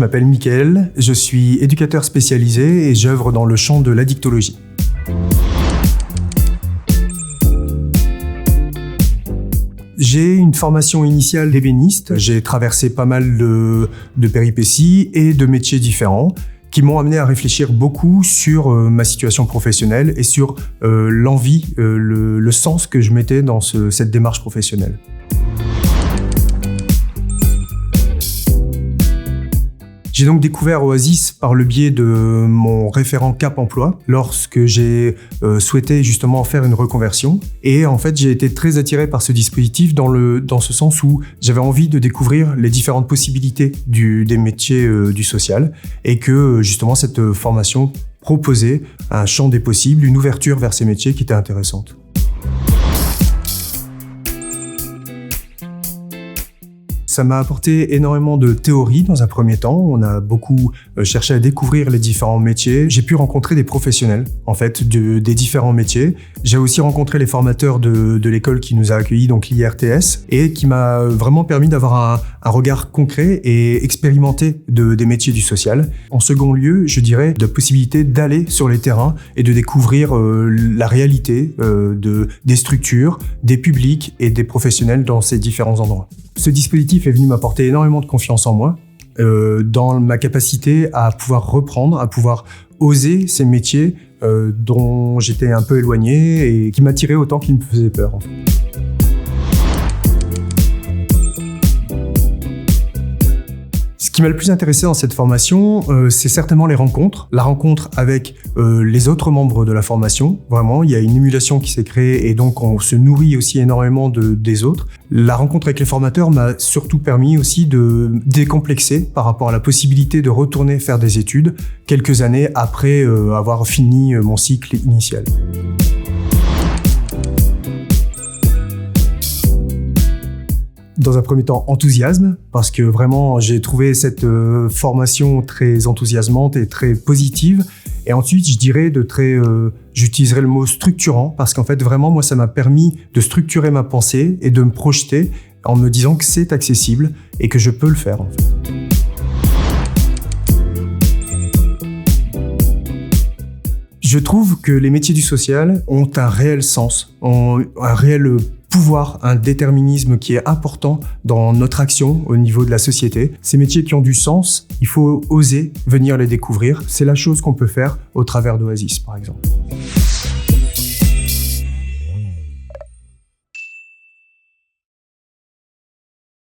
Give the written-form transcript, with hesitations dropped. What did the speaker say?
m'appelle Mickaël, je suis éducateur spécialisé et j'œuvre dans le champ de l'addictologie. J'ai une formation initiale d'ébéniste, j'ai traversé pas mal de péripéties et de métiers différents qui m'ont amené à réfléchir beaucoup sur ma situation professionnelle et sur l'envie, le sens que je mettais dans cette démarche professionnelle. J'ai donc découvert Oasis par le biais de mon référent Cap Emploi lorsque j'ai souhaité justement faire une reconversion. Et en fait, j'ai été très attiré par ce dispositif dans ce sens où j'avais envie de découvrir les différentes possibilités des métiers du social et que justement cette formation proposait un champ des possibles, une ouverture vers ces métiers qui était intéressante. Ça m'a apporté énormément de théorie dans un premier temps. On a beaucoup cherché à découvrir les différents métiers. J'ai pu rencontrer des professionnels, en fait, des différents métiers. J'ai aussi rencontré les formateurs de l'école qui nous a accueillis, donc l'IRTS, et qui m'a vraiment permis d'avoir un regard concret et expérimenté des métiers du social. En second lieu, je dirais, de possibilité d'aller sur les terrains et de découvrir la réalité des structures, des publics et des professionnels dans ces différents endroits. Ce dispositif est venu m'apporter énormément de confiance en moi, dans ma capacité à pouvoir reprendre, à pouvoir oser ces métiers dont j'étais un peu éloigné et qui m'attiraient autant qu'ils me faisaient peur, en fait. Ce qui m'a le plus intéressé dans cette formation, c'est certainement les rencontres. La rencontre avec les autres membres de la formation. Vraiment, il y a une émulation qui s'est créée et donc on se nourrit aussi énormément des autres. La rencontre avec les formateurs m'a surtout permis aussi de décomplexer par rapport à la possibilité de retourner faire des études quelques années après avoir fini mon cycle initial. Dans un premier temps, enthousiasme, parce que vraiment, j'ai trouvé cette formation très enthousiasmante et très positive. Et ensuite, je dirais j'utiliserai le mot structurant, parce qu'en fait, vraiment, moi, ça m'a permis de structurer ma pensée et de me projeter en me disant que c'est accessible et que je peux le faire, en fait. Je trouve que les métiers du social ont un réel sens, ont un réel pouvoir, un déterminisme qui est important dans notre action au niveau de la société. Ces métiers qui ont du sens, il faut oser venir les découvrir. C'est la chose qu'on peut faire au travers d'Oasis, par exemple.